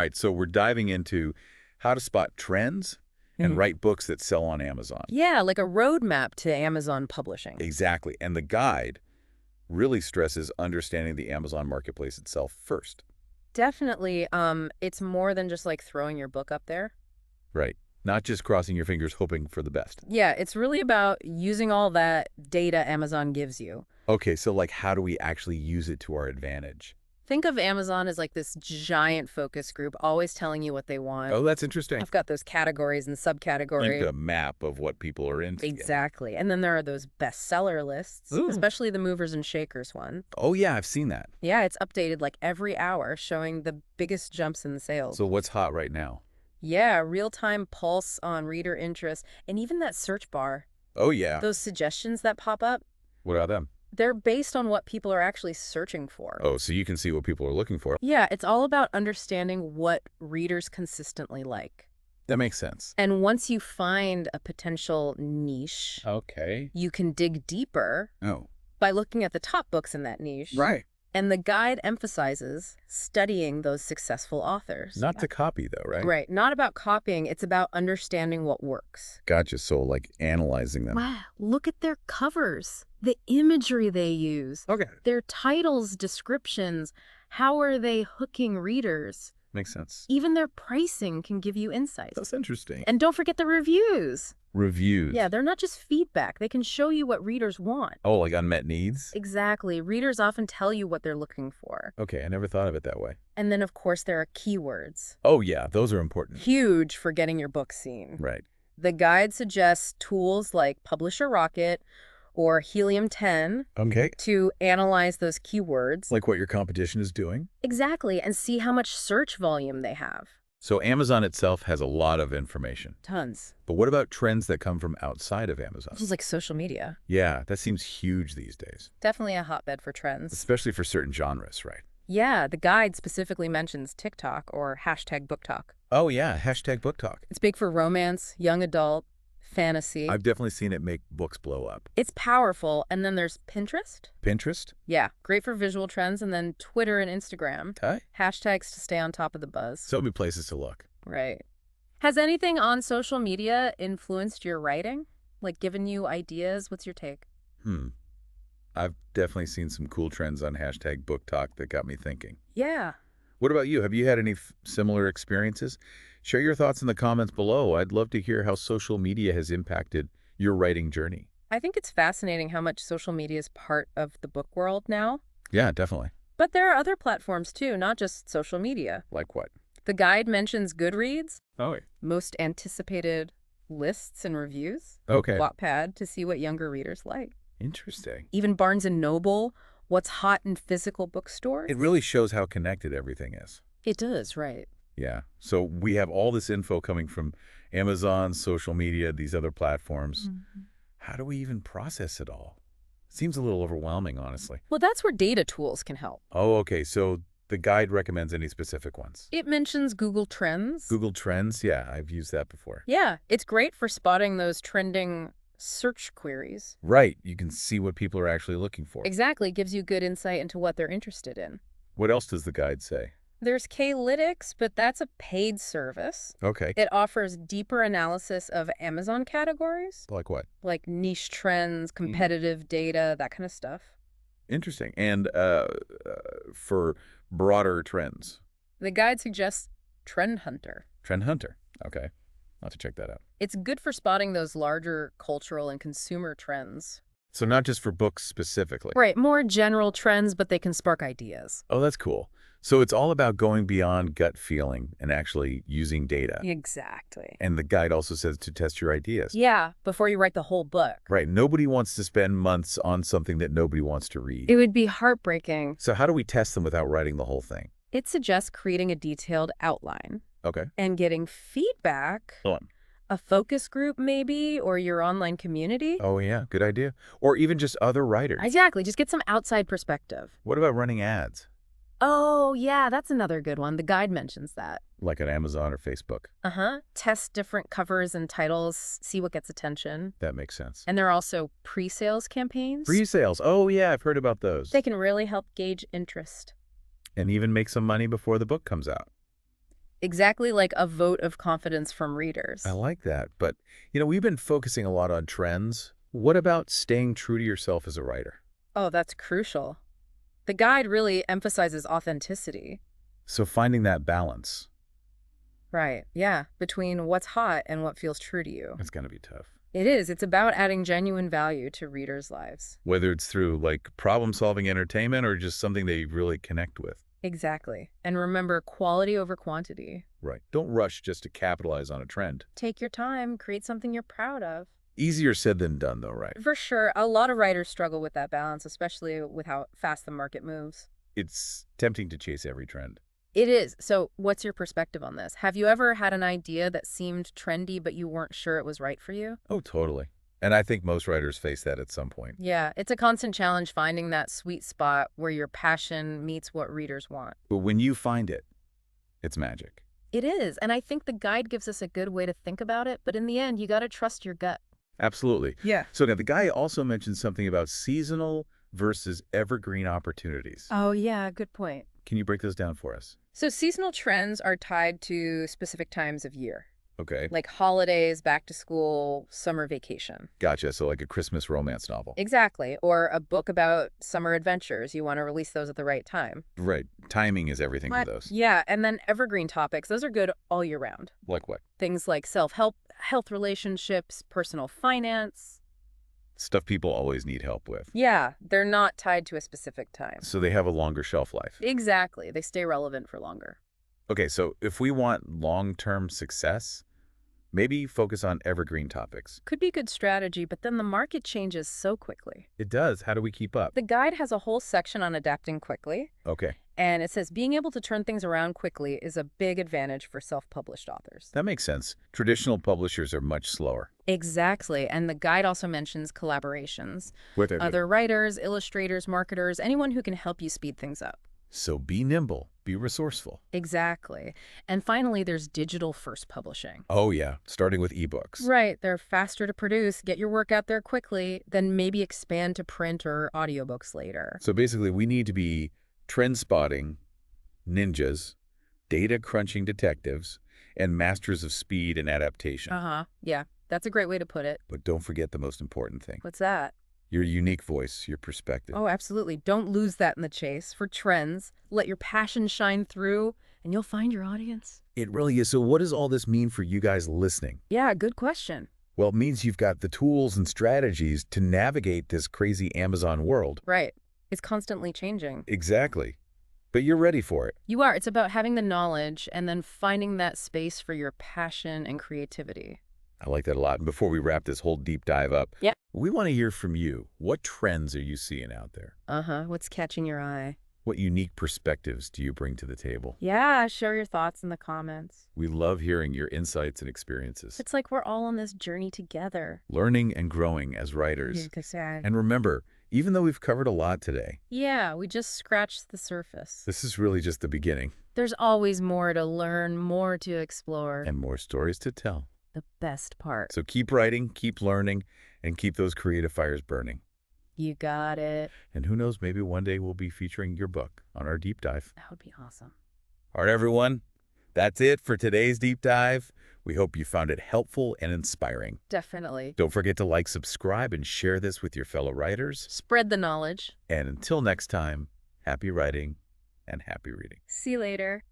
All right, so we're diving into how to spot trends and write books that sell on Amazon. Yeah, like a roadmap to Amazon publishing. Exactly. And the guide really stresses understanding the Amazon marketplace itself first. Definitely, it's more than just like throwing your book up there. Right. Not just crossing your fingers hoping for the best. Yeah, it's really about using all that data Amazon gives you. Okay, so like how do we actually use it to our advantage? Think of Amazon as like this giant focus group, always telling you what they want. Oh, that's interesting. I've got those categories and subcategories. Like a map of what people are into. Exactly. And then there are those bestseller lists, Ooh. especially the movers and shakers one. Oh, yeah, I've seen that. Yeah, it's updated like every hour, showing the biggest jumps in the sales. So what's hot right now? Yeah, real-time pulse on reader interest, and even that search bar. Oh, yeah. Those suggestions that pop up, What are them? they're based on what people are actually searching for. Oh, so you can see what people are looking for. Yeah, it's all about understanding what readers consistently like. That makes sense. And once you find a potential niche, Okay. you can dig deeper Oh. by looking at the top books in that niche. Right. And the guide emphasizes studying those successful authors. Not to copy, though, right? Right. Not about copying. It's about understanding what works. Gotcha. So, like, analyzing them. Wow. Look at their covers, the imagery they use, Okay. their titles, descriptions. How are they hooking readers? Makes sense. Even their pricing can give you insights. That's interesting. And don't forget the reviews. Reviews. Yeah, they're not just feedback. They can show you what readers want. Oh, like unmet needs? Exactly. Readers often tell you what they're looking for. Okay, I never thought of it that way. And then, of course, there are keywords. Oh, yeah, those are important. Huge for getting your book seen. Right. The guide suggests tools like Publisher Rocket or Helium 10 Okay. to analyze those keywords. Like what your competition is doing? Exactly, and see how much search volume they have. So Amazon itself has a lot of information. Tons. But what about trends that come from outside of Amazon? This is like social media. Yeah, that seems huge these days. Definitely a hotbed for trends. Especially for certain genres, right? Yeah, the guide specifically mentions TikTok or hashtag book talk. Oh, yeah, hashtag book talk. It's big for romance, young adult, fantasy. I've definitely seen it make books blow up. It's powerful. And then there's Pinterest. Pinterest? Yeah, great for visual trends. And then Twitter and Instagram. Okay. Hashtags to stay on top of the buzz. So many places to look. Right. Has anything on social media influenced your writing? Like given you ideas? What's your take? I've definitely seen some cool trends on hashtag book talk that got me thinking. Yeah. What about you? Have you had any similar experiences? Share your thoughts in the comments below. I'd love to hear how social media has impacted your writing journey. I think it's fascinating how much social media is part of the book world now. Yeah, definitely. But there are other platforms too, not just social media. Like what? The guide mentions Goodreads, Oh, most anticipated lists and reviews. okay. Wattpad to see what younger readers like. Interesting. Even Barnes & Noble, what's hot in physical bookstores. It really shows how connected everything is. It does, right. Yeah. So we have all this info coming from Amazon, social media, these other platforms. How do we even process it all? Seems a little overwhelming, honestly. Well, that's where data tools can help. Oh, okay. So the guide recommends any specific ones? It mentions Google Trends. Google Trends? Yeah, I've used that before. Yeah, it's great for spotting those trending search queries. Right. You can see what people are actually looking for. Exactly, gives you good insight into what they're interested in. What else does the guide say? There's Klytics, but that's a paid service. Okay. It offers deeper analysis of Amazon categories, Like what? like niche trends, competitive data, that kind of stuff. Interesting. And for broader trends? The guide suggests Trend Hunter. Trend Hunter. Okay. I'll have to check that out. It's good for spotting those larger cultural and consumer trends. So not just for books specifically. Right, more general trends, but they can spark ideas. Oh, that's cool. So it's all about going beyond gut feeling and actually using data. Exactly. And the guide also says to test your ideas. Yeah, before you write the whole book. Right. Nobody wants to spend months on something that nobody wants to read. It would be heartbreaking. So how do we test them without writing the whole thing? It suggests creating a detailed outline Okay. and getting feedback. Go on. A focus group maybe, or your online community. Oh, yeah. Good idea. Or even just other writers. Exactly. Just get some outside perspective. What about running ads? Oh, yeah, that's another good one. The guide mentions that. Like on Amazon or Facebook. Test different covers and titles, see what gets attention. That makes sense. And there are also pre-sales campaigns. Pre-sales. Oh, yeah. I've heard about those. They can really help gauge interest. And even make some money before the book comes out. exactly like a vote of confidence from I readers. like that. But, we've been focusing a lot on trends. What about staying true to yourself as a writer? Oh, that's crucial. The guide really emphasizes authenticity. So finding that balance, Right, yeah, between what's hot and what feels true to you. it's going to be tough. It is. It's about adding genuine value to readers' lives. Whether it's through, like, problem-solving entertainment or just something they really connect with. Exactly. And remember, quality over quantity. Right. Don't rush just to capitalize on a trend. Take your time, create something you're proud of. Easier said than done, though, right? For sure, a lot of writers struggle with that balance, especially with how fast the market moves. It's tempting to chase every trend. It is. So, what's your perspective on this? Have you ever had an idea that seemed trendy, but you weren't sure it was right for you? Oh, totally. And I think most writers face that at some point. Yeah, it's a constant challenge finding that sweet spot where your passion meets what readers want. But when you find it, it's magic. It is, and I think the guide gives us a good way to think about it, but in the end, you got to trust your gut. Absolutely. Yeah. So now the guy also mentioned something about seasonal versus evergreen opportunities. Oh, yeah, good point. Can you break those down for us? So seasonal trends are tied to specific times of year, Okay. like holidays, back to school, summer vacation. Gotcha. So like a Christmas romance novel. Exactly. Or a book about summer adventures. You want to release those at the right time. Right. Timing is everything for those. Yeah, and then evergreen topics. Those are good all year round. Like what? Things like self-help, health relationships, personal finance. Stuff people always need help with. Yeah, they're not tied to a specific time. So they have a longer shelf life. Exactly. They stay relevant for longer. Okay, so if we want long-term success, maybe focus on evergreen topics. Could be a good strategy, but then the market changes so quickly. It does. How do we keep up? The guide has a whole section on adapting quickly, Okay, and it says being able to turn things around quickly is a big advantage for self-published authors. that makes sense. Traditional publishers are much slower. Exactly, and the guide also mentions collaborations. With Other writers, illustrators, marketers, anyone who can help you speed things up. So be nimble, be resourceful. Exactly. And finally, there's digital-first publishing. Oh yeah, starting with ebooks. Right, they're faster to produce, get your work out there quickly, then maybe expand to print or audiobooks later. So basically, we need to be trend spotting ninjas, data crunching detectives, and masters of speed and adaptation. Uh-huh, yeah, that's a great way to put it. But don't forget the most important thing, What's that? your unique voice, your perspective. Oh, absolutely. Don't lose that in the chase. For trends, let your passion shine through, and you'll find your audience. It really is. So what does all this mean for you guys listening? Yeah, good question. Well, it means you've got the tools and strategies to navigate this crazy Amazon world. Right. It's constantly changing. Exactly. But you're ready for it. You are. It's about having the knowledge and then finding that space for your passion and creativity. I like that a lot. And before we wrap this whole deep dive up, Yeah. we want to hear from you. What trends are you seeing out there? Uh-huh. What's catching your eye? What unique perspectives do you bring to the table? Yeah, share your thoughts in the comments. We love hearing your insights and experiences, It's like we're all on this journey together. learning and growing as writers. And And remember, even though we've covered a lot today, yeah, we just scratched the surface. this is really just the beginning There's always more to learn, more to explore. and more stories to tell. The best part. So keep writing, keep learning, and keep those creative fires burning. You got it. And who knows, maybe one day we'll be featuring your book on our deep dive. That would be awesome. All right, everyone. That's it for today's deep dive. We hope you found it helpful and inspiring. Definitely. Don't forget to like, subscribe, and share this with your fellow writers. Spread the knowledge. And until next time, happy writing and happy reading. See you later.